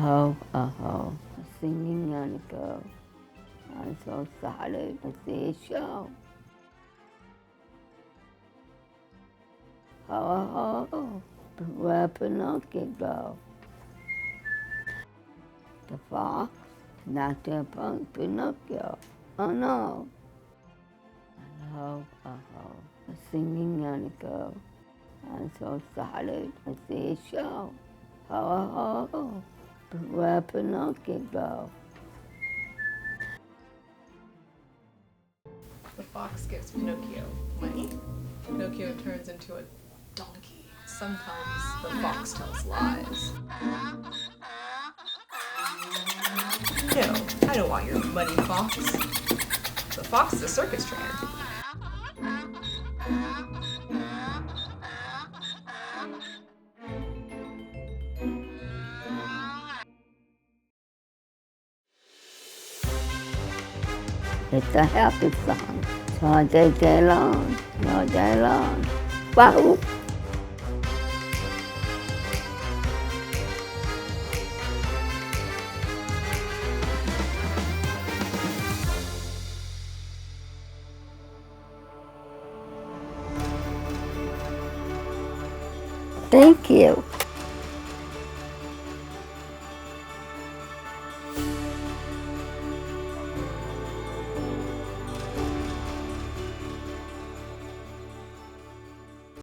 oh, singing and a girl. I'm so excited to see a show. Oh, where Pinocchio go? The fox knocked up on Pinocchio. Oh no. Oh, singing and a girl. I'm so excited to see a show. Oh, where Pinocchio go? The fox gives Pinocchio money. Pinocchio turns into a donkey. Sometimes the fox tells lies. No, I don't want your money, fox. The fox is a circus trainer. It's a happy song. All day long, all day long. Wow. Thank you.